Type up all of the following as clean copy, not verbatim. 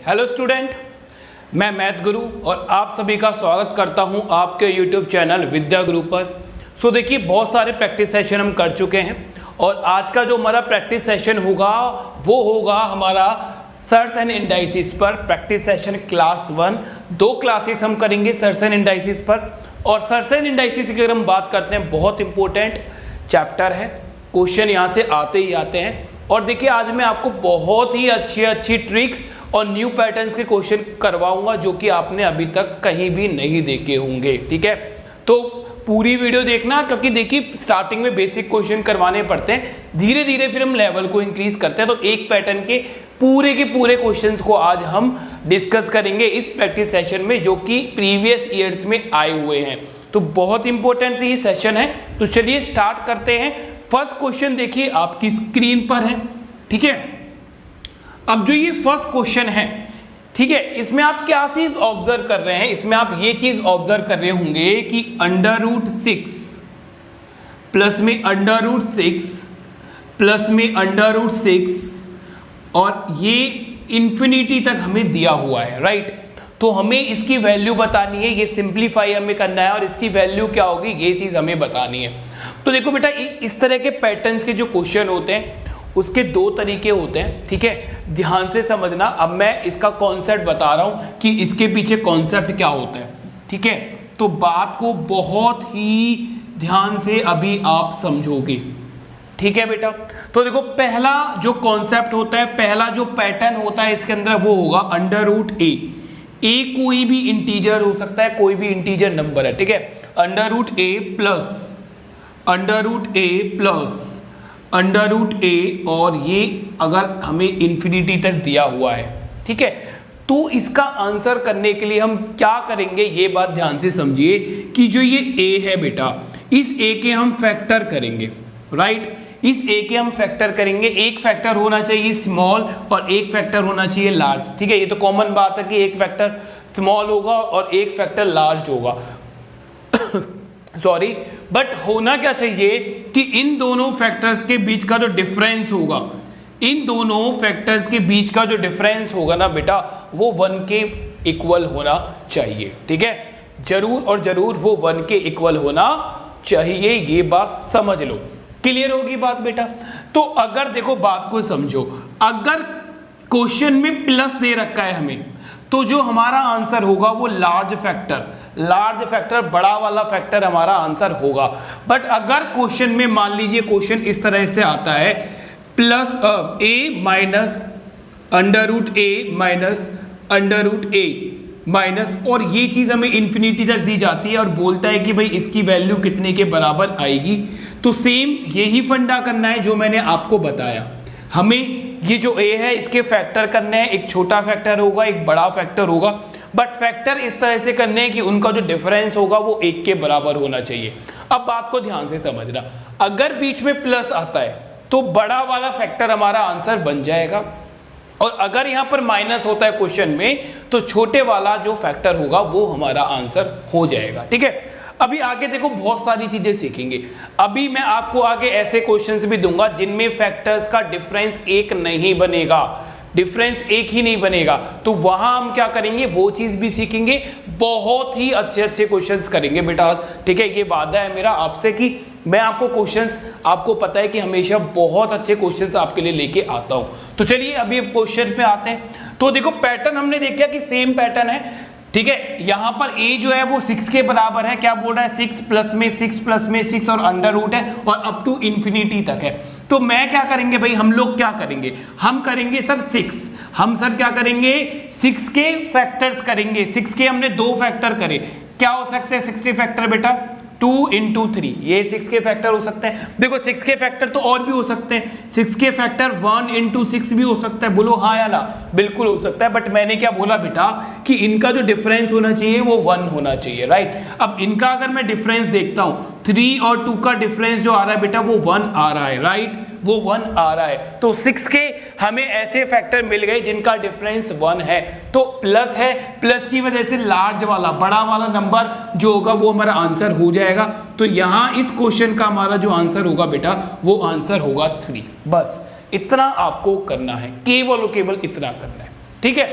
Hello student, मैं math गुरु और आप सभी का स्वागत करता हूं आपके यूट्यूब चैनल विद्या गुरु पर। सो देखिए, बहुत सारे प्रैक्टिस सेशन हम कर चुके हैं और आज का जो हमारा प्रैक्टिस सेशन होगा वो होगा हमारा सर्च एंड इंडाइसिस पर प्रैक्टिस सेशन क्लास 1। 2 क्लासेस हम करेंगे सर्च एंड इंडाइसिस पर। और सर्च एंड इंडाइसिस की अगर हम बात करते हैं, बहुत इंपॉर्टेंट चैप्टर है, क्वेश्चन यहाँ से आते ही आते हैं। और देखिए, आज मैं आपको बहुत ही अच्छी ट्रिक्स और न्यू पैटर्न्स के क्वेश्चन करवाऊंगा जो कि आपने अभी तक कहीं भी नहीं देखे होंगे। ठीक है, तो पूरी वीडियो देखना, क्योंकि देखिए स्टार्टिंग में बेसिक क्वेश्चन करवाने पड़ते हैं, धीरे धीरे फिर हम लेवल को इंक्रीज करते हैं। तो एक पैटर्न के पूरे क्वेश्चंस को आज हम डिस्कस करेंगे इस प्रैक्टिस सेशन में, जो कि प्रीवियस ईयर्स में आए हुए हैं। तो बहुत इंपॉर्टेंट ये सेशन है। तो चलिए स्टार्ट करते हैं। फर्स्ट क्वेश्चन देखिए आपकी स्क्रीन पर है। ठीक है, अब जो ये फर्स्ट क्वेश्चन है, ठीक है, इसमें आप क्या चीज ऑब्जर्व कर रहे हैं? इसमें आप ये चीज ऑब्जर्व कर रहे होंगे कि √6 प्लस में √6 प्लस में √6 और ये इंफिनिटी तक हमें दिया हुआ है, राइट। तो हमें इसकी वैल्यू बतानी है, ये सिंप्लीफाई हमें करना है और इसकी वैल्यू क्या होगी ये चीज हमें बतानी है। तो देखो बेटा, इस तरह के पैटर्न्स के जो क्वेश्चन होते हैं उसके 2 तरीके होते हैं। ठीक है, ध्यान से समझना। अब मैं इसका कॉन्सेप्ट बता रहा हूं कि इसके पीछे कॉन्सेप्ट क्या होता है। ठीक है, तो बात को बहुत ही ध्यान से अभी आप समझोगे। ठीक है बेटा, तो देखो पहला जो कॉन्सेप्ट होता है, पहला जो पैटर्न होता है इसके अंदर, वो होगा √a। a कोई भी इंटीजर हो सकता है, कोई भी इंटीजर नंबर है। ठीक है, √a √a और ये अगर हमें इंफिनिटी तक दिया हुआ है, ठीक है, तो इसका आंसर करने के लिए हम क्या करेंगे, ये बात ध्यान से समझिए कि जो ये a है बेटा, इस a के हम फैक्टर करेंगे, राइट। इस a के हम फैक्टर करेंगे। एक फैक्टर होना चाहिए स्मॉल और एक फैक्टर होना चाहिए लार्ज। ठीक है, ये तो कॉमन बात है कि एक फैक्टर स्मॉल होगा और एक फैक्टर लार्ज होगा सॉरी, बट होना क्या चाहिए कि इन दोनों फैक्टर्स के बीच का जो डिफरेंस होगा, इन दोनों फैक्टर्स के बीच का जो डिफरेंस होगा ना बेटा, वो 1 के इक्वल होना चाहिए। ठीक है, जरूर और जरूर वो 1 के इक्वल होना चाहिए। ये बात समझ लो, क्लियर होगी बात बेटा। तो अगर देखो बात को समझो, अगर क्वेश्चन में प्लस दे रखा है हमें, तो जो हमारा आंसर होगा वो लार्ज फैक्टर बड़ा वाला फैक्टर हमारा आंसर होगा। बट अगर क्वेश्चन में मान लीजिए क्वेश्चन इस तरह से आता है, plus a minus √a minus, और ये चीज हमें इंफिनिटी तक दी जाती है और बोलता है कि भाई इसकी वैल्यू कितने के बराबर आएगी। तो सेम यही फंडा करना है जो मैंने आपको बताया। हमें ये जो a है इसके फैक्टर करने हैं, एक छोटा फैक्टर होगा, एक बड़ा फैक्टर होगा, बट फैक्टर इस तरह से करने हैं कि उनका जो डिफरेंस होगा वो 1 के बराबर होना चाहिए। अब बात को ध्यान से समझना, अगर बीच में प्लस आता है तो बड़ा वाला फैक्टर हमारा आंसर बन जाएगा, और अगर यहां पर माइनस होता है क्वेश्चन में, तो छोटे वाला जो फैक्टर होगा वो हमारा आंसर हो जाएगा। ठीक है, अभी आगे देखो बहुत सारी चीजें सीखेंगे। अभी मैं आपको आगे ऐसे क्वेश्चंस भी दूंगा जिनमें फैक्टर्स का डिफरेंस 1 नहीं बनेगा, डिफरेंस 1 ही नहीं बनेगा। तो वहां हम क्या करेंगे, वो चीज भी सीखेंगे। बहुत ही अच्छे क्वेश्चंस करेंगे बेटा। ठीक है, ये वादा है मेरा आपसे कि मैं आपको क्वेश्चंस, आपको पता है कि हमेशा बहुत अच्छे क्वेश्चंस आपके लिए लेके आता हूं। तो चलिए अभी क्वेश्चन पे आते हैं। तो देखो पैटर्न हमने देखा कि सेम पैटर्न है। ठीक है, यहां पर a जो है वो 6 के बराबर है। क्या बोल रहा है, 6 प्लस में 6 और √ है और अप टू इंफिनिटी तक है। तो मैं क्या करेंगे भाई, हम लोग क्या करेंगे, हम करेंगे सर 6, हम सर क्या करेंगे 6 के फैक्टर्स करेंगे। 6 के हमने 2 फैक्टर करे, क्या हो सकते हैं 6 के फैक्टर बेटा, 2 × 3, ये 6 के फैक्टर हो सकते हैं। देखो 6 के फैक्टर तो और भी हो सकते हैं, 6 के फैक्टर 1 × 6 भी हो सकता है। बोलो हाँ या ना, बिल्कुल हो सकता है। बट मैंने क्या बोला बेटा कि इनका जो डिफरेंस होना चाहिए वो 1 होना चाहिए, राइट। अब इनका अगर मैं डिफरेंस देखता हूं, 3 और 2 का डिफरेंस जो आ रहा है बेटा वो 1 आ रहा है, राइट, वो 1 आ रहा है। तो 6 के हमें ऐसे फैक्टर मिल गए जिनका डिफरेंस 1 है। तो प्लस है, प्लस की वजह से लार्ज वाला, बड़ा वाला नंबर जो होगा वो हमारा आंसर हो जाएगा। तो यहां इस क्वेश्चन का हमारा जो आंसर होगा बेटा वो आंसर होगा 3। बस इतना आपको करना है, केवल और केवल इतना करना है। ठीक है,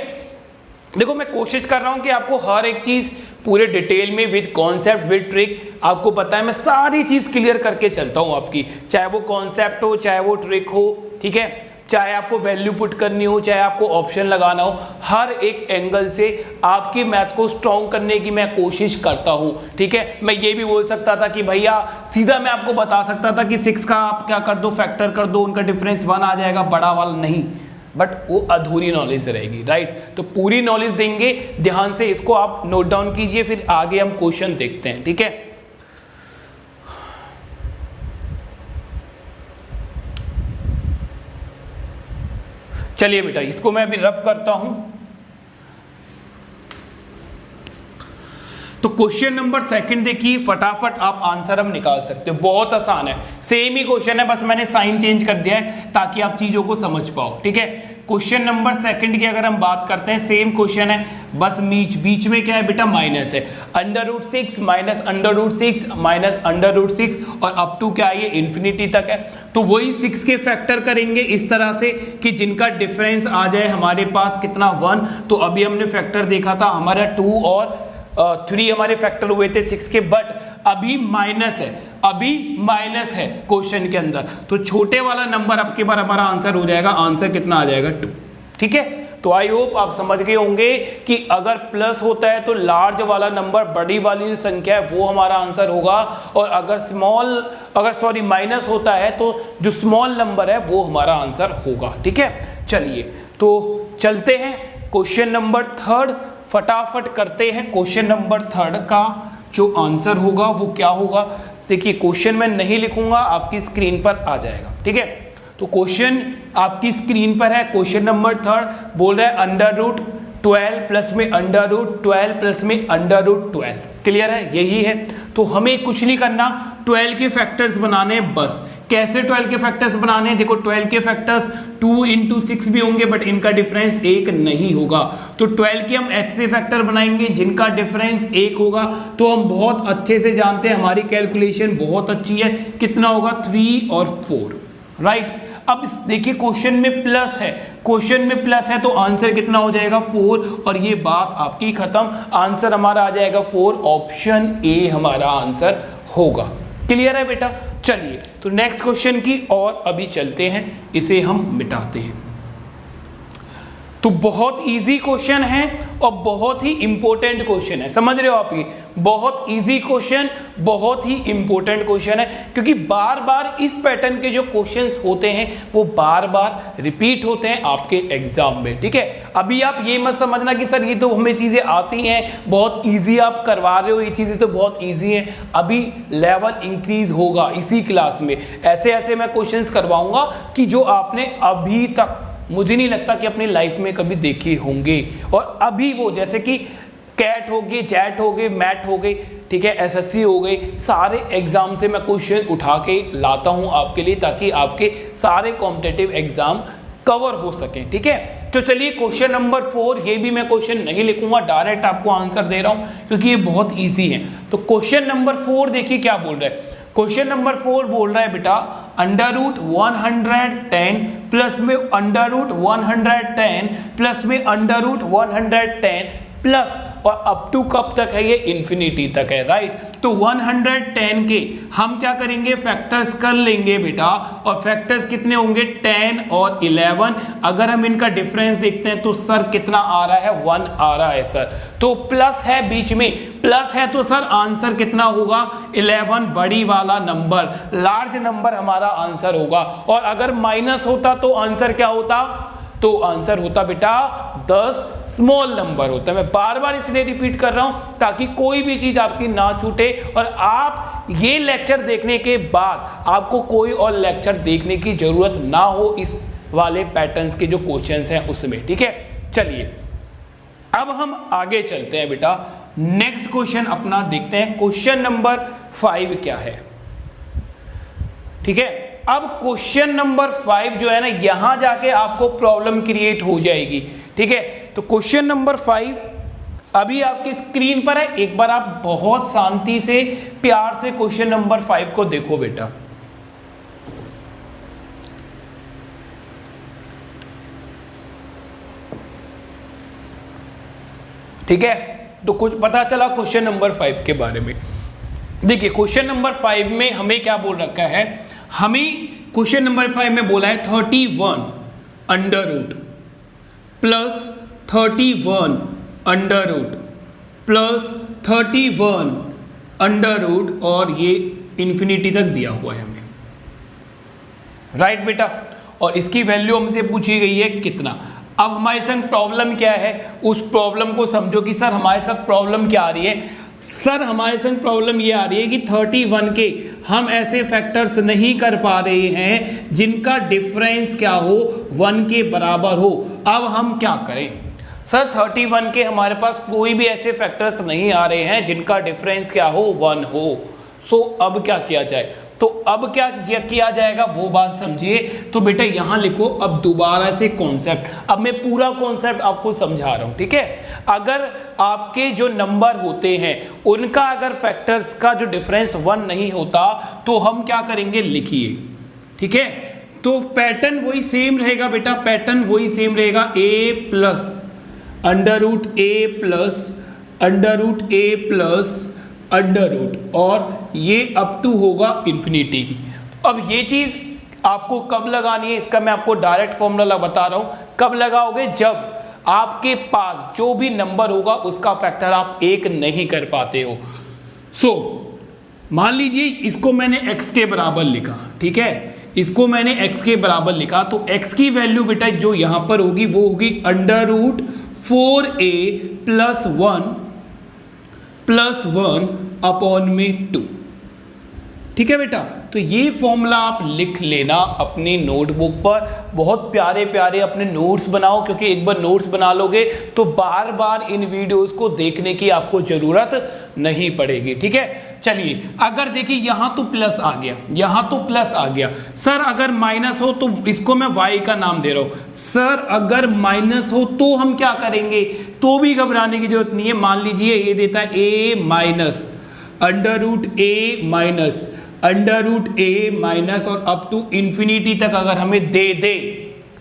देखो मैं कोशिश कर रहा हूं कि आपको हर एक चीज पूरे डिटेल में विद कॉन्सेप्ट विद ट्रिक, आपको पता है मैं सारी चीज क्लियर करके चलता हूं आपकी, चाहे वो कॉन्सेप्ट हो चाहे वो ट्रिक हो, ठीक है, चाहे आपको वैल्यू पुट करनी हो चाहे आपको ऑप्शन लगाना हो, हर एक एंगल से आपकी मैथ को स्ट्रॉन्ग करने की मैं कोशिश करता हूं, ठीक है। मैं ये भी बोल सकता था कि भैया सीधा मैं आपको बता सकता था कि 6 का आप क्या कर दो, फैक्टर कर दो, उनका डिफरेंस 1 आ जाएगा, बड़ा वाला नहीं, बट वो अधूरी नॉलेज रहेगी, राइट। तो पूरी नॉलेज देंगे, ध्यान से इसको आप नोट डाउन कीजिए, फिर आगे हम क्वेश्चन देखते हैं, ठीक है। चलिए बेटा इसको मैं अभी रब करता हूं। तो क्वेश्चन नंबर 2 देखिए, फटाफट आप आंसर हम निकाल सकते हो, बहुत आसान है, सेम ही क्वेश्चन है, बस मैंने साइन चेंज कर दिया है ताकि आप चीजों को समझ पाओ, ठीक है। क्वेश्चन नंबर 2 की अगर हम बात करते हैं, सेम क्वेश्चन है, बस बीच में क्या है बेटा, माइनस है, √6 माइनस √6 माइनस √6 और अप टू क्या है, ये इन्फिनिटी तक है। तो वही 6 के फैक्टर करेंगे इस तरह से कि जिनका डिफरेंस आ जाए हमारे पास कितना, 1। तो अभी हमने फैक्टर देखा था, हमारा 2 और 3 हमारे फैक्टर हुए थे 6 के, बट अभी माइनस है, अभी माइनस है क्वेश्चन के अंदर, तो छोटे वाला नंबर आपके बार हमारा आंसर हो जाएगा, आंसर कितना आ जाएगा, 2, ठीक है। तो आई होप आप समझ गए होंगे कि अगर प्लस होता है तो लार्ज वाला नंबर, बड़ी वाली जो संख्या है वो हमारा आंसर होगा, और अगर माइनस होता है तो जो स्मॉल नंबर है वो हमारा आंसर होगा, ठीक है। चलिए तो चलते हैं क्वेश्चन नंबर 3, फटाफट करते हैं। क्वेश्चन नंबर 3 का जो आंसर होगा वो क्या होगा, देखिए क्वेश्चन मैं नहीं लिखूंगा, आपकी स्क्रीन पर आ जाएगा, ठीक है। तो क्वेश्चन आपकी स्क्रीन पर है, क्वेश्चन नंबर 3 बोल रहा है √12 प्लस में √12 प्लस में √12, क्लियर है, यही है। तो हमें कुछ नहीं करना, 12 के फैक्टर्स बनाने बस। कैसे 12 के फैक्टर्स बनाने हैं, देखो 12 के फैक्टर्स 2 × 6 भी होंगे, बट इनका डिफरेंस 1 नहीं होगा। तो 12 के हम ऐसे फैक्टर बनाएंगे जिनका डिफरेंस 1 होगा। तो हम बहुत अच्छे से जानते हैं, हमारी कैलकुलेशन बहुत अच्छी है, कितना होगा, 3 और 4, राइट। अब देखिए क्वेश्चन में प्लस है, क्वेश्चन में प्लस है तो आंसर कितना हो जाएगा, 4, और ये बात आपकी खत्म, आंसर हमारा आ जाएगा 4, ऑप्शन ए हमारा आंसर होगा, क्लियर है बेटा। चलिए तो नेक्स्ट क्वेश्चन की और अभी चलते हैं, इसे हम मिटाते हैं। तो बहुत इजी क्वेश्चन है और बहुत ही इंपॉर्टेंट क्वेश्चन है, समझ रहे हो आप, ये बहुत इजी क्वेश्चन, बहुत ही इंपॉर्टेंट क्वेश्चन है, क्योंकि बार बार इस पैटर्न के जो क्वेश्चंस होते हैं वो बार बार रिपीट होते हैं आपके एग्जाम में, ठीक है। अभी आप ये मत समझना कि सर ये तो हमें चीजें आती हैं, बहुत इजी आप करवा रहे हो, ये चीजें तो बहुत इजी हैं। अभी लेवल इंक्रीज होगा इसी क्लास में, ऐसे ऐसे मैं क्वेश्चंस करवाऊंगा कि जो आपने अभी तक, मुझे नहीं लगता कि अपनी लाइफ में कभी देखे होंगे। और अभी वो जैसे कि कैट हो गई, जैट हो गई, मैट हो गई, ठीक है, एसएससी हो गई, सारे एग्जाम से मैं क्वेश्चन उठा के लाता हूं आपके लिए, ताकि आपके सारे कॉम्पिटिटिव एग्जाम कवर हो सके, ठीक है। तो चलिए क्वेश्चन नंबर 4, ये भी मैं क्वेश्चन नहीं लिखूंगा, डायरेक्ट आपको आंसर दे रहा हूं क्योंकि ये बहुत ईजी है। तो क्वेश्चन नंबर 4 देखिए क्या बोल रहा है, क्वेश्चन नंबर 4 बोल रहा है बेटा √110 प्लस में √110 प्लस में √110 प्लस, और अप टू कब तक है, ये इन्फिनिटी तक है, राइट। तो 110 के हम क्या करेंगे, फैक्टर्स कर लेंगे बेटा, और फैक्टर्स कितने होंगे, 10 और 11। अगर हम इनका डिफरेंस देखते हैं तो सर कितना आ रहा है, 1 आ रहा है सर, तो प्लस है बीच में, प्लस है तो सर आंसर कितना होगा, 11, बड़ी वाला नंबर, लार्ज नंबर हमारा आंसर होगा। और अगर माइनस होता तो आंसर क्या होता, तो आंसर होता बेटा 10, स्मॉल नंबर होता है। मैं बार बार इसलिए रिपीट कर रहा हूं ताकि कोई भी चीज आपकी ना छूटे, और आप ये लेक्चर देखने के बाद आपको कोई और लेक्चर देखने की जरूरत ना हो इस वाले पैटर्न्स के जो क्वेश्चंस हैं उसमें, ठीक है। चलिए अब हम आगे चलते हैं बेटा, नेक्स्ट क्वेश्चन अपना देखते हैं, क्वेश्चन नंबर 5 क्या है, ठीक है। अब क्वेश्चन नंबर 5 जो है ना, यहां जाके आपको प्रॉब्लम क्रिएट हो जाएगी, ठीक है। तो क्वेश्चन नंबर 5 अभी आपकी स्क्रीन पर है, एक बार आप बहुत शांति से प्यार से क्वेश्चन नंबर 5 को देखो बेटा। ठीक है, तो कुछ पता चला क्वेश्चन नंबर 5 के बारे में। देखिए क्वेश्चन नंबर 5 में हमें क्या बोल रखा है, हमें क्वेश्चन नंबर 5 में बोला है 31 under root plus 31 under root plus 31 under root और ये इन्फिनिटी तक दिया हुआ है हमें, राइट बेटा। और इसकी वैल्यू हमसे पूछी गई है कितना। अब हमारे संग प्रॉब्लम क्या है, उस प्रॉब्लम को समझो कि सर हमारे साथ प्रॉब्लम क्या आ रही है। सर हमारे संग प्रॉब्लम ये आ रही है कि 31 के हम ऐसे फैक्टर्स नहीं कर पा रहे हैं जिनका डिफरेंस क्या हो 1 के बराबर हो। अब हम क्या करें सर, 31 के हमारे पास कोई भी ऐसे फैक्टर्स नहीं आ रहे हैं जिनका डिफरेंस क्या हो 1 हो। सो अब क्या किया जाए, तो अब क्या किया जाएगा वो बात समझिए। तो बेटा यहां लिखो अब दोबारा से कॉन्सेप्ट, अब मैं पूरा कॉन्सेप्ट आपको समझा रहा हूं, ठीक है। अगर आपके जो नंबर होते हैं उनका अगर फैक्टर्स का जो डिफरेंस 1 नहीं होता तो हम क्या करेंगे, लिखिए, ठीक है। तो पैटर्न वही सेम रहेगा बेटा, पैटर्न वही सेम रहेगा, a plus under root a plus under root a plus under root और ये अप टू होगा इन्फिनिटी की। अब ये चीज आपको कब लगानी है, इसका मैं आपको डायरेक्ट फॉर्मूला बता रहा हूं। कब लगाओगे, जब आपके पास जो भी नंबर होगा उसका फैक्टर आप 1 नहीं कर पाते हो। सो मान लीजिए इसको मैंने x के बराबर लिखा, ठीक है, इसको मैंने x के बराबर लिखा, तो x की वैल्यू बेटा जो यहां पर होगी वो होगी under root 4a plus 1 upon में 2, ठीक है बेटा। तो ये फॉर्मूला आप लिख लेना अपनी नोटबुक पर, बहुत प्यारे प्यारे अपने नोट्स बनाओ, क्योंकि एक बार नोट्स बना लोगे तो बार बार इन वीडियोस को देखने की आपको जरूरत नहीं पड़ेगी, ठीक है। चलिए अगर देखिए यहां तो प्लस आ गया, यहां तो प्लस आ गया। सर अगर माइनस हो तो इसको मैं y का नाम दे रहा हूं। सर अगर माइनस हो तो हम क्या करेंगे, तो भी घबराने की जरूरत नहीं है। मान लीजिए ये देता है a minus under root a minus under root a minus और अप टू इन्फिनिटी तक अगर हमें दे दे,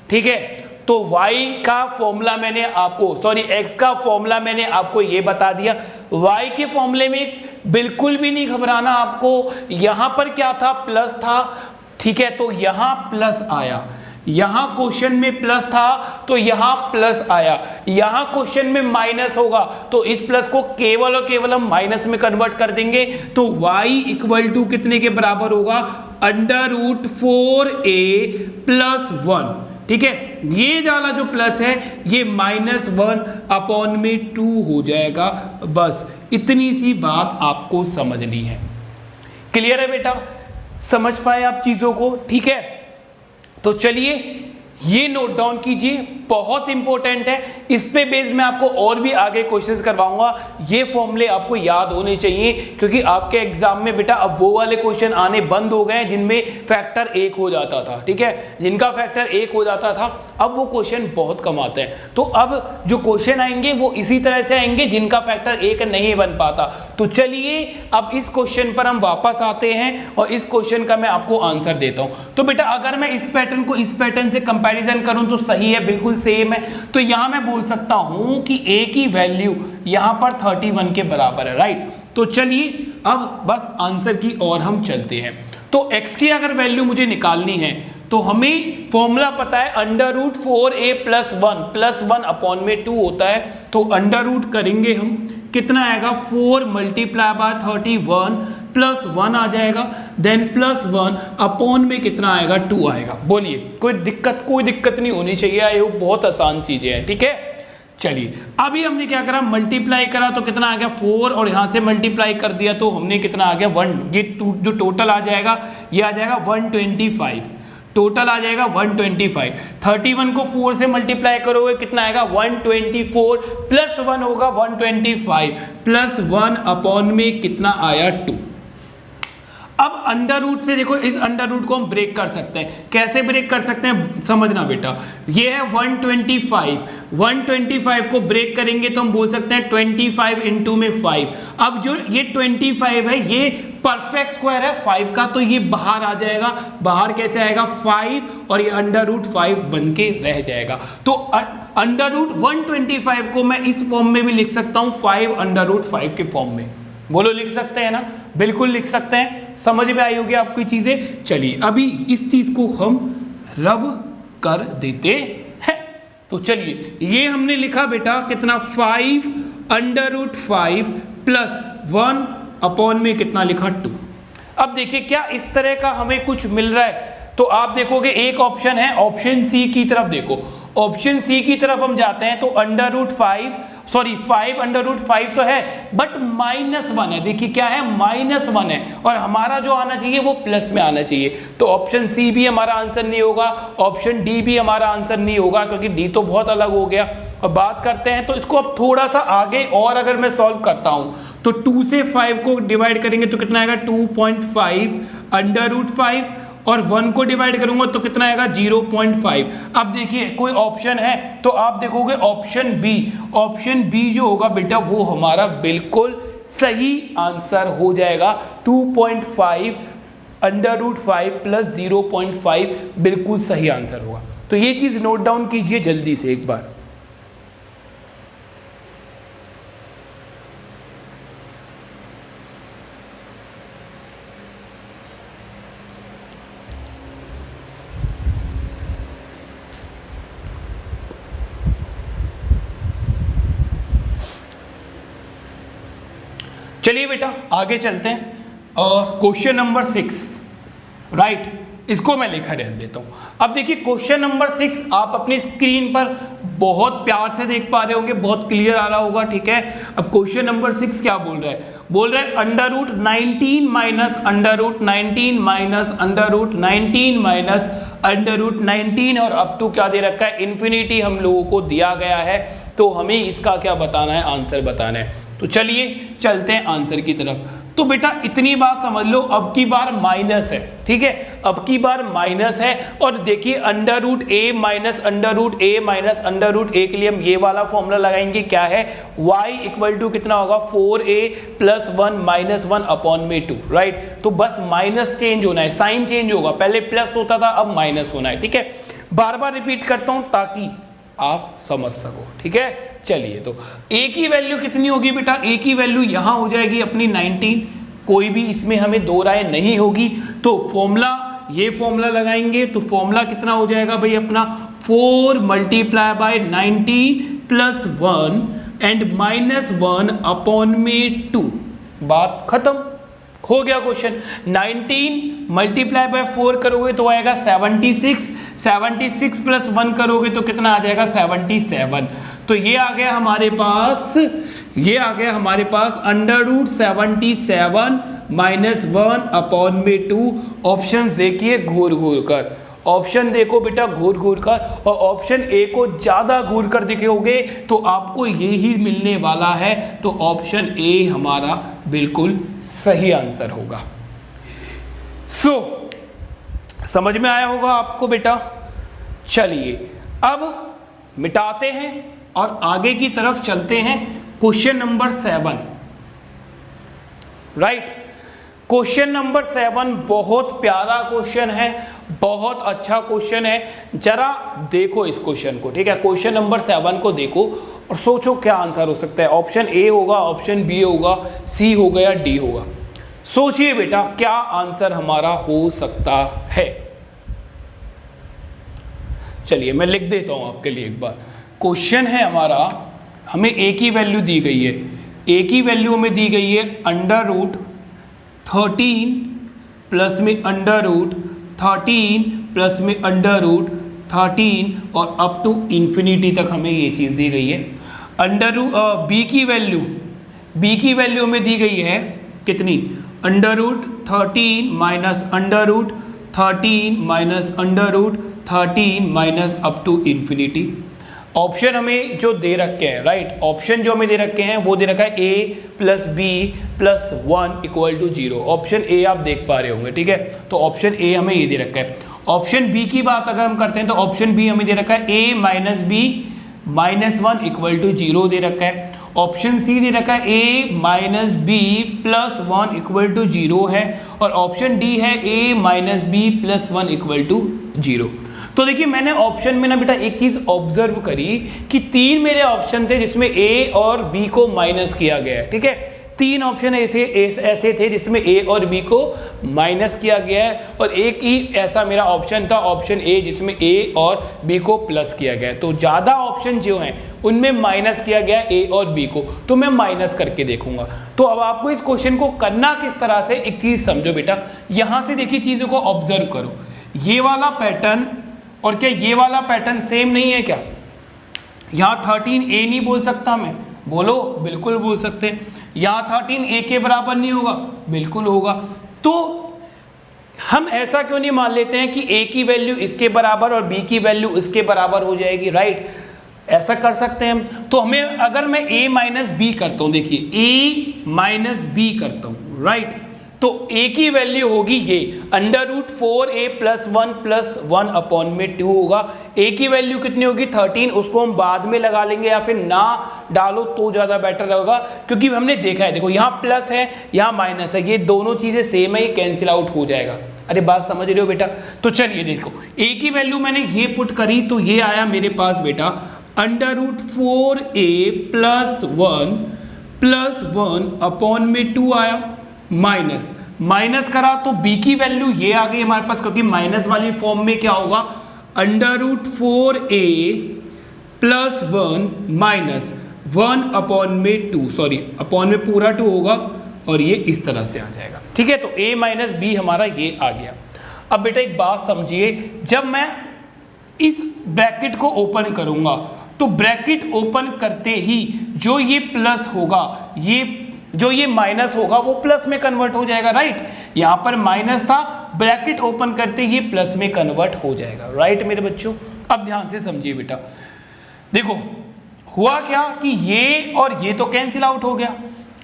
ठीक है, तो y का फॉर्मूला मैंने आपको, सॉरी x का फॉर्मूला मैंने आपको ये बता दिया। y के फॉर्मूले में बिल्कुल भी नहीं घबराना आपको। यहां पर क्या था, प्लस था, ठीक है, तो यहां प्लस आया, यहां क्वेश्चन में प्लस था तो यहां प्लस आया, यहां क्वेश्चन में माइनस होगा तो इस प्लस को केवल और केवल हम माइनस में कन्वर्ट कर देंगे। तो y इक्वल टू कितने के बराबर होगा, अंडर रूट 4a प्लस 1, ठीक है। ये वाला जो प्लस है ये -1 अपॉन में 2 हो जाएगा। बस इतनी सी बात आपको समझनी है। क्लियर है बेटा, समझ पाए आप चीजों को, ठीक है। तो चलिए ये नोट डाउन कीजिए, बहुत इंपॉर्टेंट है। इस पे बेस में आपको और भी आगे क्वेश्चंस करवाऊंगा। ये फॉर्मूले आपको याद होने चाहिए, क्योंकि आपके एग्जाम में बेटा अब वो वाले क्वेश्चन आने बंद हो गए जिनमें फैक्टर 1 हो जाता था, ठीक है। जिनका फैक्टर 1 हो जाता था अब वो क्वेश्चन बहुत कम आते हैं। तो अब जो क्वेश्चन आएंगे वो इसी तरह से आएंगे जिनका फैक्टर 1 नहीं बन पाता। तो चलिए अब इस क्वेश्चन पर हम वापस आते हैं और इस क्वेश्चन का मैं आपको आंसर देता हूं। तो बेटा अगर मैं इस पैटर्न को इस पैटर्न से कंपैरिजन करूं तो सही है, बिल्कुल सेम है। तो यहां मैं बोल सकता हूं कि a की वैल्यू यहां पर 31 के बराबर है, राइट। तो चलिए अब बस आंसर की ओर हम चलते हैं। तो x की अगर वैल्यू मुझे निकालनी है तो हमें फॉर्मूला पता है under root 4a plus 1 upon में 2 होता है। तो अंडर रूट करेंगे हम, कितना आएगा 4 मल्टीप्लाई बाय 31 प्लस 1 आ जाएगा, देन प्लस 1 अपॉन में कितना आएगा 2 आएगा। बोलिए कोई दिक्कत नहीं होनी चाहिए, ये बहुत आसान चीजें हैं, ठीक है। चलिए अभी हमने क्या करा, मल्टीप्लाई करा तो कितना आ गया 4 और यहां से मल्टीप्लाई कर दिया तो हमने कितना आ गया 1। ये जो टोटल आ जाएगा ये आ जाएगा 125, टोटल आ जाएगा 125। 31 को 4 से मल्टीप्लाई करोगे कितना आएगा 124 प्लस 1 होगा 125 प्लस 1 अपॉन में कितना आया 2। अब अंडर रूट से देखो, इस अंडर रूट को हम ब्रेक कर सकते हैं। कैसे ब्रेक कर सकते हैं समझना बेटा, ये है 125 को ब्रेक करेंगे तो हम बोल सकते हैं 25 इंटू में 5। अब जो ये 25 है ये परफेक्ट स्क्वायर है 5 का, तो ये बाहर आ जाएगा। बाहर कैसे आएगा? 5 और ये अंडर रूट 5 बन के रह जाएगा। तो अंडर रूट 125 को मैं इस फॉर्म में भी लिख सकता हूं, 5 अंडर रूट 5 के फॉर्म में। बोलो लिख सकते हैं ना? बिल्कुल लिख सकते हैं। समझ में आई होगी आपको चीजें। चलिए अभी इस चीज को हम रब कर देते हैं। तो चलिए ये हमने लिखा बेटा कितना, 5 अंडर रूट 5 प्लस 1 अपॉन में कितना लिखा, 2। अब देखिए क्या इस तरह का हमें कुछ मिल रहा है, तो आप देखोगे एक ऑप्शन है, ऑप्शन सी की तरफ देखो। ऑप्शन सी की तरफ हम जाते हैं तो अंडर रूट 5 अंडर रूट 5 तो है, बट -1 है। देखिए क्या है, -1 है, और हमारा जो आना चाहिए वो प्लस में आना चाहिए। तो ऑप्शन सी भी हमारा आंसर नहीं होगा, ऑप्शन डी भी हमारा आंसर नहीं होगा, क्योंकि डी तो बहुत अलग हो गया। और बात करते हैं तो इसको अब थोड़ा सा आगे और अगर मैं सॉल्व करता हूं तो 2 से 5 को डिवाइड करेंगे तो कितना आएगा, 2.5 अंडर रूट 5, और 1 को डिवाइड करूंगा तो कितना आएगा, 0.5। अब देखिए कोई ऑप्शन है तो आप देखोगे ऑप्शन बी जो होगा बेटा वो हमारा बिल्कुल सही आंसर हो जाएगा। 2.5 अंडर रूट 5 प्लस 0.5 बिल्कुल सही आंसर होगा। तो ये चीज नोट डाउन कीजिए जल्दी से एक बार। चलिए बेटा आगे चलते हैं, और क्वेश्चन नंबर 6, राइट, इसको मैं लिखा रह देता हूं। अब देखिए क्वेश्चन नंबर 6 आप अपनी स्क्रीन पर बहुत प्यार से देख पा रहे होंगे, बहुत क्लियर आ रहा होगा, ठीक है। अब क्वेश्चन नंबर 6 क्या बोल रहा है? बोल रहा है under root 19 minus under root 19 minus under root 19 minus under root 19, और अप टू क्या दे रखा है, इन्फिनिटी हम लोगों को दिया गया है। तो हमें इसका क्या बताना है, आंसर बताना है। तो चलिए चलते हैं आंसर की तरफ। तो बेटा इतनी बात समझ लो, अब की बार माइनस है, ठीक है, अब की बार माइनस है। और देखिए अंडर रूट ए माइनस अंडर रूट ए माइनस अंडर रूट ए के लिए हम ये वाला फॉर्मूला लगाएंगे, क्या है, y इक्वल टू कितना होगा, 4a प्लस 1 माइनस 1 अपॉन में 2, राइट। तो बस माइनस चेंज होना है, साइन चेंज होगा, पहले प्लस होता था अब माइनस होना है, ठीक है। बार बार रिपीट करता हूं ताकि आप समझ सको, ठीक है। चलिए तो a की वैल्यू कितनी होगी बेटा, a की वैल्यू यहां हो जाएगी अपनी 19, कोई भी इसमें हमें दो राय नहीं होगी। तो फॉर्मूला, ये फॉर्मूला लगाएंगे तो फॉर्मूला कितना हो जाएगा भाई अपना, 4 multiply by 19 plus 1 and minus 1 upon में 2। बात खत्म, हो गया क्वेश्चन। 19 मल्टीप्लाई बाय 4 करोगे तो आएगा 76, 76 प्लस 1 करोगे तो कितना आ जाएगा, 77। तो ये आ गया हमारे पास, अंडर रूट 77 माइनस 1 अपॉन में 2। ऑप्शन देखिए घूर घूर कर, ऑप्शन देखो बेटा घूर घूर कर, और ऑप्शन ए को ज्यादा घूर कर दिखोगे तो आपको ये ही मिलने वाला है। तो ऑप्शन ए हमारा बिल्कुल सही आंसर होगा। समझ में आया होगा आपको बेटा। चलिए अब मिटाते हैं और आगे की तरफ चलते हैं। Question number 7, right. Question number 7 बहुत प्यारा क्वेश्चन है, बहुत अच्छा क्वेश्चन है। जरा देखो इस क्वेश्चन को, ठीक है। क्वेश्चन नंबर 7 को देखो और सोचो क्या आंसर हो सकता है। ऑप्शन ए होगा, ऑप्शन बी होगा, सी होगा या डी होगा। सोचिए बेटा क्या आंसर हमारा हो सकता है। चलिए मैं लिख देता हूं आपके लिए एक बार। क्वेश्चन है हमारा, हमें ए की वैल्यू दी गई है, ए की वैल्यू हमें दी गई है अंडर रूट 13 प्लस में अंडर रूट 13 प्लस में अंडर रूट 13 और अप टू इंफिनिटी तक हमें ये चीज़ दी गई है। अंडर रूट बी की वैल्यू हमें दी गई है कितनी, under root 13 minus under root 13 minus under root 13 minus up to infinity. Option हमें जो दे रखे हैं, राइट, ऑप्शन जो हमें दे रखे हैं वो दे रखा है a plus B plus 1 equal to 0। Option A आप देख पा रहे होंगे, ठीक है। तो ऑप्शन ए हमें ये दे रखा है। ऑप्शन बी की बात अगर हम करते हैं तो ऑप्शन बी हमें दे रखा है a minus B -1 equal to 0 दे रखा है। ऑप्शन सी दे रखा है a minus B plus 1 equal to 0 है, और ऑप्शन डी है a minus B plus 1 equal to 0। तो देखिए मैंने ऑप्शन में ना बेटा एक चीज ऑब्जर्व करी कि 3 मेरे ऑप्शन थे जिसमें a और b को माइनस किया गया है, ठीक है। 3 ऑप्शन ऐसे थे जिसमें a और b को माइनस किया गया है, और एक ही ऐसा मेरा ऑप्शन था ऑप्शन a जिसमें a और b को प्लस किया गया है। तो ज़्यादा ऑप्शन जो हैं उनमें माइनस किया गया a और b को, तो मैं माइनस करके देखूंगा। तो अब आपको इस क्वेश्चन को करना किस तरह से, एक चीज़ समझो बेटा, यहाँ से देखिए चीज़ों को ऑब्जर्व करो। ये वाला पैटर्न और क्या ये वाला पैटर्न सेम नहीं है क्या? यहाँ 13a नहीं बोल सकता मैं? बोलो, बिल्कुल बोल सकते हैं। यहाँ 13a के बराबर नहीं होगा? बिल्कुल होगा। तो हम ऐसा क्यों नहीं मान लेते हैं कि a की वैल्यू इसके बराबर और b की वैल्यू इसके बराबर हो जाएगी, राइट? ऐसा कर सकते हैं हम। तो हमें अगर मैं a माइनस बी करता हूँ, देखिए a माइनस बी करता हूँ, राइट? तो a की वैल्यू होगी ये √4a प्लस 1 अपॉन में 2 होगा। a की वैल्यू कितनी होगी? 13। उसको हम बाद में लगा लेंगे या फिर ना डालो तो ज़्यादा बेटर रहेगा, क्योंकि हमने देखा है, देखो यहाँ प्लस है यहाँ माइनस है, ये दोनों चीज़ें सेम है, ये कैंसिल आउट हो जाएगा। अरे बात समझ रहे हो बेटा? तो चलिए देखो a की वैल्यू मैंने ये पुट करी तो ये आया मेरे पास बेटा √4a प्लस 1 अपॉन में 2 आया, माइनस करा तो b की वैल्यू ये आ गई हमारे पास, क्योंकि माइनस वाली फॉर्म में क्या होगा √4a प्लस 1 माइनस 1 अपॉन में 2, सॉरी अपॉन में पूरा 2 होगा और ये इस तरह से आ जाएगा, ठीक है। तो a माइनस बी हमारा ये आ गया। अब बेटा एक बात समझिए, जब मैं इस ब्रैकेट को ओपन करूंगा तो ब्रैकेट ओपन करते ही जो ये प्लस होगा, जो ये माइनस होगा वो प्लस में कन्वर्ट हो जाएगा, राइट? यहाँ पर माइनस था, ब्रैकेट ओपन करते ये प्लस में कन्वर्ट हो जाएगा, राइट मेरे बच्चों? अब ध्यान से समझिए बेटा, देखो हुआ क्या कि ये और ये तो कैंसिल आउट हो गया।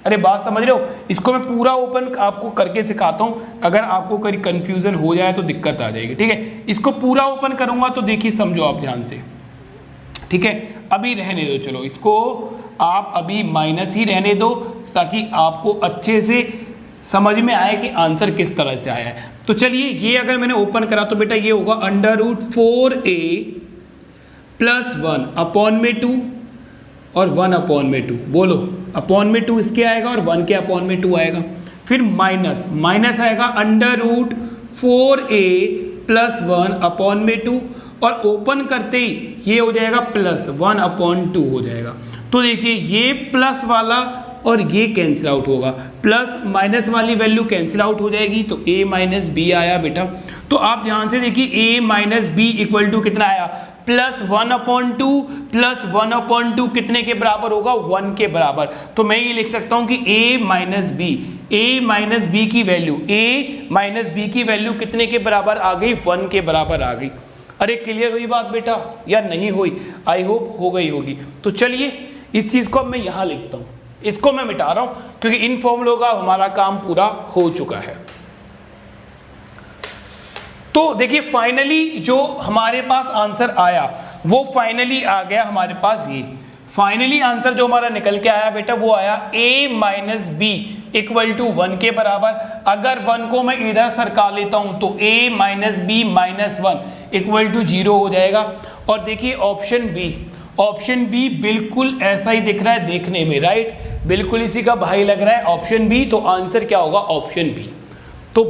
अरे बात समझ रहे हो? इसको मैं पूरा ओपन आपको करके सिखाता हूँ, अगर आपको कहीं कंफ्यूजन हो जाए तो दिक्कत आ जाएगी, ठीक है? इसको पूरा ओपन करूँगा तो देखिए समझो आप ध्यान से, ठीक है? अभी रहने दो, चलो इसको आप अभी माइनस ही रहने दो ताकि आपको अच्छे से समझ में आए कि आंसर किस तरह से आया है। तो चलिए ये अगर मैंने ओपन करा तो बेटा ये होगा √4a प्लस 1 अपॉन में 2 और 1 अपॉन में 2, बोलो अपॉन में 2 इसके आएगा और 1 के अपॉन में 2 आएगा, फिर माइनस आएगा √4a प्लस 1 अपॉन में 2, और ओपन करते ही ये हो जाएगा प्लस 1 अपॉन 2 हो जाएगा। तो देखिए ये प्लस वाला और ये कैंसिल आउट होगा, प्लस माइनस वाली वैल्यू कैंसिल आउट हो जाएगी, तो a माइनस बी आया बेटा। तो आप ध्यान से देखिए a minus B equal to कितना आया? प्लस 1 अपॉन 2 प्लस 1 अपॉन 2 कितने के बराबर होगा? 1 के बराबर। तो मैं ये लिख सकता हूँ कि a माइनस बी की वैल्यू कितने के बराबर आ गई? 1 के बराबर आ गई। अरे क्लियर हुई बात बेटा या नहीं हुई? आई होप हो गई होगी। तो चलिए इस चीज़ को अब मैं यहाँ लिखता हूँ, इसको मैं मिटा रहा हूँ क्योंकि इन फॉर्मूलों का हमारा काम पूरा हो चुका है। तो देखिए फाइनली जो हमारे पास आंसर आया वो फाइनली आ गया हमारे पास, ये फाइनली आंसर जो हमारा निकल के आया बेटा वो आया a minus B equal to 1 के बराबर। अगर 1 को मैं इधर सरका लेता हूं तो a minus B minus 1 equal to 0 हो जाएगा। और देखिए ऑप्शन बी बिल्कुल ऐसा ही दिख रहा है देखने में, राइट? बिल्कुल इसी का भाई लग रहा है ऑप्शन बी, तो आंसर क्या होगा? Option B. तो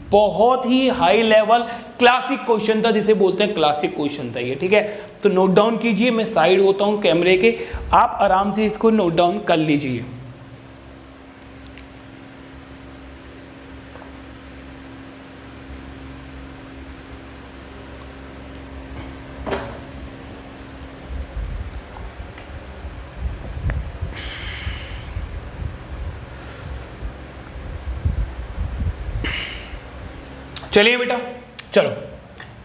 बहुत ही हाई लेवल क्लासिक क्वेश्चन था, जिसे बोलते हैं क्लासिक क्वेश्चन था ये, ठीक है? तो नोट डाउन कीजिए, मैं साइड होता हूं कैमरे के, आप आराम से इसको नोट डाउन कर लीजिए। चलिए बेटा, चलो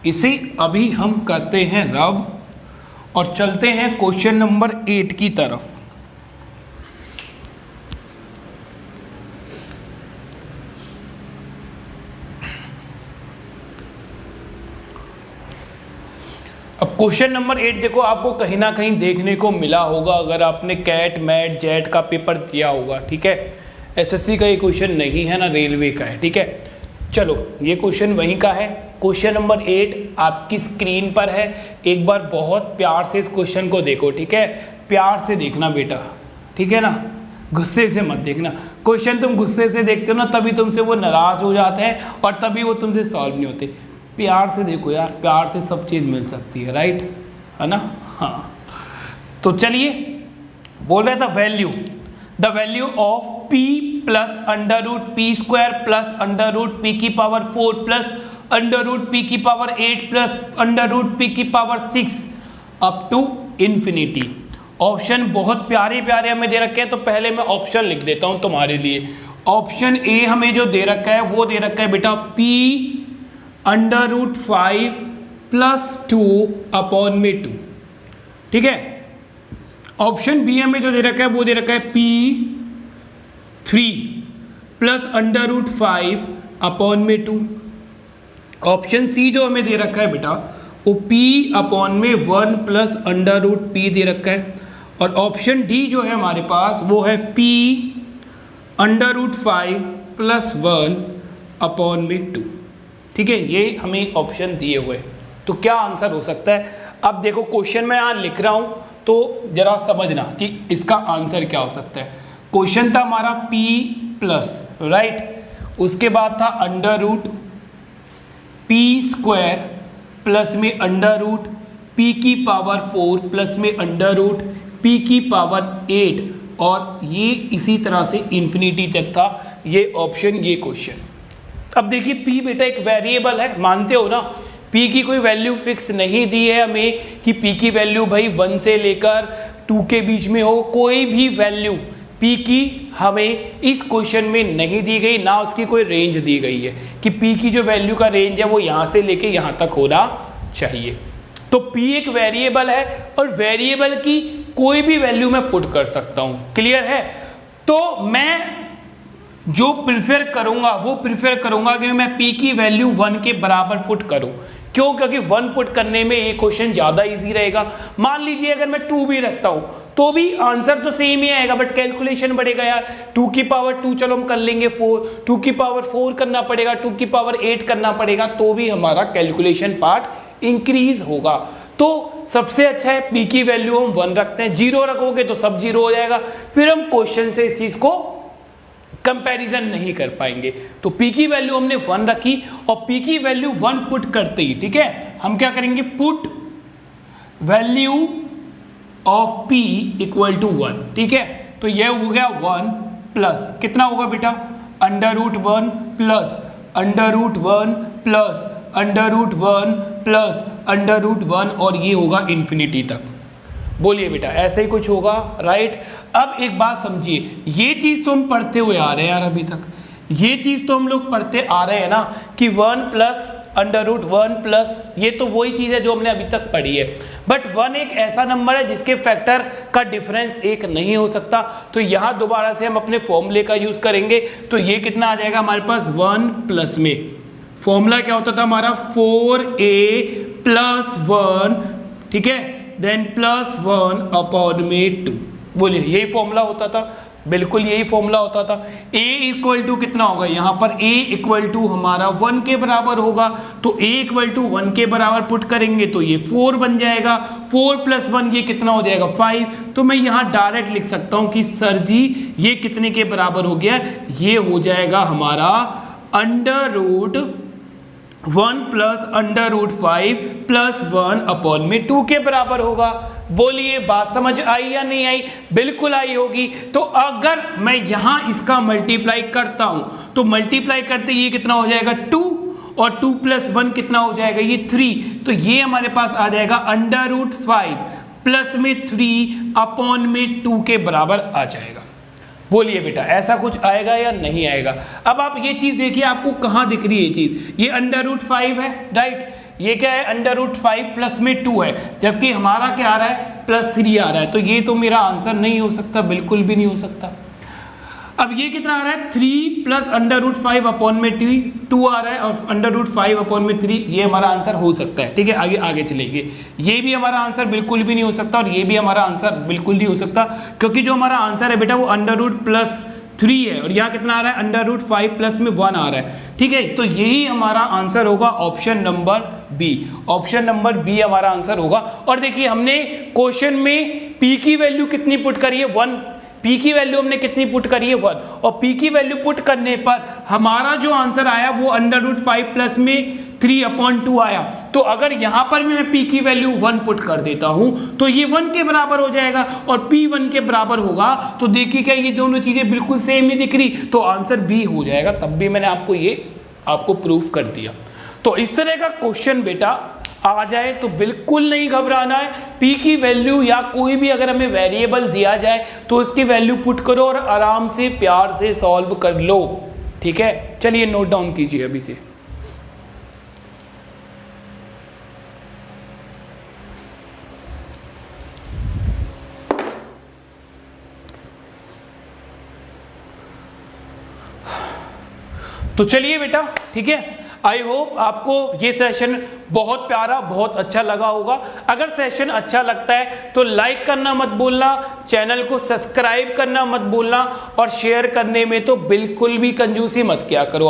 इसे अभी हम करते हैं रब और चलते हैं क्वेश्चन नंबर 8 की तरफ। अब क्वेश्चन नंबर 8 देखो, आपको कहीं ना कहीं देखने को मिला होगा अगर आपने कैट मैट जेट का पेपर दिया होगा, ठीक है। एसएससी का ये क्वेश्चन नहीं है ना रेलवे का है, ठीक है। चलो ये क्वेश्चन वहीं का है। क्वेश्चन नंबर 8 आपकी स्क्रीन पर है, एक बार बहुत प्यार से इस क्वेश्चन को देखो, ठीक है। प्यार से देखना बेटा, ठीक है ना, गुस्से से मत देखना। क्वेश्चन तुम गुस्से से देखते हो ना, तभी तुमसे वो नाराज हो जाते हैं और तभी वो तुमसे सॉल्व नहीं होते। प्यार से देखो यार, प्यार से सब चीज़ मिल सकती है, राइट, है ना। हाँ तो चलिए, बोल रहा था value, the value of p plus under root P square plus under root P की power 4 plus under root P की power 8 plus under root P की power 6 up to infinity. Option बहुत प्यारे प्यारे हमें दे रखे हैं, तो पहले मैं ऑप्शन लिख देता हूं तुम्हारे लिए। ऑप्शन ए हमें जो दे रखा है वो दे रखा है बेटा p under root 5 plus 2 upon में 2, ठीक है। ऑप्शन बी हमें जो दे रखा है वो दे रखा है p 3 प्लस अंडर रूट 5 अपॉन में 2। ऑप्शन सी जो हमें दे रखा है बेटा वो p अपॉन में 1 प्लस अंडर रूट p दे रखा है। और ऑप्शन डी जो है हमारे पास वो है p under root 5 plus 1 upon में 2, ठीक है। ये हमें ऑप्शन दिए हुए, तो क्या आंसर हो सकता है। अब देखो क्वेश्चन मैं यहाँ लिख रहा हूँ तो जरा समझना कि इसका आंसर क्या हो सकता है। क्वेश्चन था हमारा p प्लस, राइट, उसके बाद था under root p square plus में अंडर रूट p की पावर 4 प्लस में अंडर रूट p की पावर 8, और ये इसी तरह से इंफिनिटी तक था ये ऑप्शन, ये क्वेश्चन। अब देखिए p बेटा एक वेरिएबल है, मानते हो ना, p की कोई वैल्यू फिक्स नहीं दी है हमें कि p की वैल्यू भाई 1 से लेकर 2 के बीच में हो। कोई भी वैल्यू p की हमें इस क्वेश्चन में नहीं दी गई, ना उसकी कोई रेंज दी गई है कि p की जो वैल्यू का रेंज है वो यहाँ से लेके यहाँ तक होना चाहिए। तो p एक वेरिएबल है और वेरिएबल की कोई भी वैल्यू मैं पुट कर सकता हूँ, क्लियर है। तो मैं जो प्रिफेर करूंगा वो प्रिफेर करूंगा कि मैं p की वैल्यू 1 के बराबर पुट करूं। क्यों? क्योंकि 1 पुट करने में ये क्वेश्चन ज़्यादा इजी रहेगा। मान लीजिए अगर मैं 2 भी रखता हूं तो भी आंसर तो सेम ही आएगा, बट कैलकुलेशन बढ़ेगा यार। 2 की पावर 2 चलो हम कर लेंगे 4, 2 की पावर 4 करना पड़ेगा, 2 की पावर 8 करना पड़ेगा, तो भी हमारा कैलकुलेशन पार्ट इंक्रीज होगा। तो सबसे अच्छा है p की वैल्यू हम 1 रखते हैं। 0 रखोगे तो सब 0 हो जाएगा, फिर हम क्वेश्चन से इस चीज को कंपैरिजन नहीं कर पाएंगे। तो p की वैल्यू हमने 1 रखी और p की वैल्यू 1 पुट करते ही, ठीक है, हम क्या करेंगे, put value of p equal to 1, ठीक है। तो यह हो गया 1 प्लस कितना होगा बेटा, under root 1 plus under root 1 plus under root 1 plus under root 1, और ये होगा इन्फिनिटी तक। बोलिए बेटा ऐसे ही कुछ होगा, राइट। अब एक बात समझिए, ये चीज तो हम पढ़ते हुए आ रहे हैं यार, अभी तक ये चीज तो हम लोग पढ़ते आ रहे हैं ना कि 1 प्लस अंडर रूट 1 प्लस, ये तो वही चीज है जो हमने अभी तक पढ़ी है। बट 1 एक ऐसा नंबर है जिसके फैक्टर का डिफरेंस 1 नहीं हो सकता। तो यहाँ दोबारा से हम अपने फॉर्मूले का यूज करेंगे। तो ये कितना आ जाएगा हमारे पास, 1 प्लस में फॉर्मूला क्या होता था हमारा, 4a प्लस 1, ठीक है, देन प्लस 1 अपॉन में 2। बोलिए यही फॉर्मूला होता था, बिल्कुल यही फॉर्मूला होता था। a इक्वल टू कितना होगा, यहाँ पर a इक्वल टू हमारा 1 के बराबर होगा। तो a इक्वल टू 1 के बराबर पुट करेंगे तो ये 4 बन जाएगा, 4 प्लस 1 ये कितना हो जाएगा, 5। तो मैं यहाँ डायरेक्ट लिख सकता हूँ कि सर जी ये कितने के बराबर हो गया, ये हो जाएगा हमारा under root 1 plus under root 5 plus 1 upon में 2 के बराबर होगा। बोलिए बात समझ आई या नहीं आई, बिल्कुल आई होगी। तो अगर मैं यहां इसका मल्टीप्लाई करता हूं तो मल्टीप्लाई करते ये कितना हो जाएगा, 2, और 2 प्लस 1 कितना हो जाएगा, ये 3। तो ये हमारे पास आ जाएगा अंडर रूट 5 प्लस में 3 अपॉन में 2 के बराबर आ जाएगा। बोलिए बेटा ऐसा कुछ आएगा या नहीं आएगा। अब आप ये चीज देखिए, आपको कहां दिख रही है ये चीज, ये अंडर रूट 5 है, राइट, ये क्या है अंडर रूट 5 प्लस में 2 है, जबकि हमारा क्या आ रहा है, प्लस 3 आ रहा है। तो ये तो मेरा आंसर नहीं हो सकता, बिल्कुल भी नहीं हो सकता। अब ये कितना आ रहा है 3 प्लस अंडर रूट 5 अपॉन में 2 आ रहा है और अंडर रूट 5 अपॉन में 3, ये हमारा आंसर हो सकता है। ठीक है, आगे आगे चलेंगे। ये भी हमारा आंसर बिल्कुल भी नहीं हो सकता और ये भी हमारा आंसर बिल्कुल नहीं हो सकता, क्योंकि जो हमारा आंसर है बेटा वो अंडर रूट प्लस 3 है और यहाँ कितना आ रहा है अंडर रूट 5 प्लस में 1 आ रहा है। ठीक है, तो यही हमारा आंसर होगा option number B. Option number B हमारा आंसर होगा। और देखिए हमने क्वेश्चन में पी की वैल्यू कितनी पुट करी है 1, पी की वैल्यू हमने कितनी पुट करी है 1, और पी की वैल्यू पुट करने पर हमारा जो आंसर आया वो अंडर रूट 5 प्लस में 3/2 आया। तो अगर यहां पर भी मैं p की वैल्यू 1 पुट कर देता हूं तो ये 1 के बराबर हो जाएगा और p 1 के बराबर होगा। तो देखिए क्या ये दोनों चीजें बिल्कुल सेम ही दिख रही, तो आंसर बी हो जाएगा। तब भी मैंने आपको प्रूफ कर दिया। तो इस तरह का क्वेश्चन बेटा आ जाए तो बिल्कुल नहीं घबराना है। p की वैल्यू या कोई भी अगर हमें वेरिएबल दिया जाए तो उसकी वैल्यू पुट करो और आराम से प्यार से सॉल्व कर लो। ठीक है, चलिए नोट डाउन कीजिए अभी से। तो चलिए बेटा, ठीक है, आई होप आपको ये सेशन बहुत प्यारा बहुत अच्छा लगा होगा। अगर सेशन अच्छा लगता है तो लाइक करना मत भूलना, चैनल को सब्सक्राइब करना मत भूलना और शेयर करने में तो बिल्कुल भी कंजूसी मत किया करो।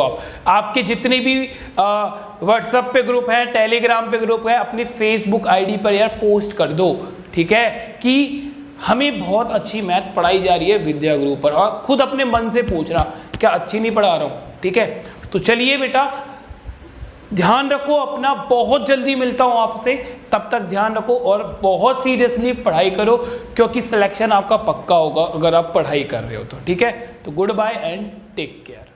आपके जितने भी व्हाट्सएप पे ग्रुप है, टेलीग्राम पे ग्रुप है, अपनी फेसबुक आईडी पर यार पोस्ट कर दो। ठीक है, कि हमें बहुत अच्छी मैथ पढ़ाई जा रही है विद्या गुरु पर, और खुद अपने मन से पूछना क्या अच्छी नहीं पढ़ा रहा हूँ। ठीक है, तो चलिए बेटा ध्यान रखो अपना, बहुत जल्दी मिलता हूँ आपसे, तब तक ध्यान रखो और बहुत सीरियसली पढ़ाई करो, क्योंकि सिलेक्शन आपका पक्का होगा अगर आप पढ़ाई कर रहे हो तो। ठीक है, तो good bye and take care.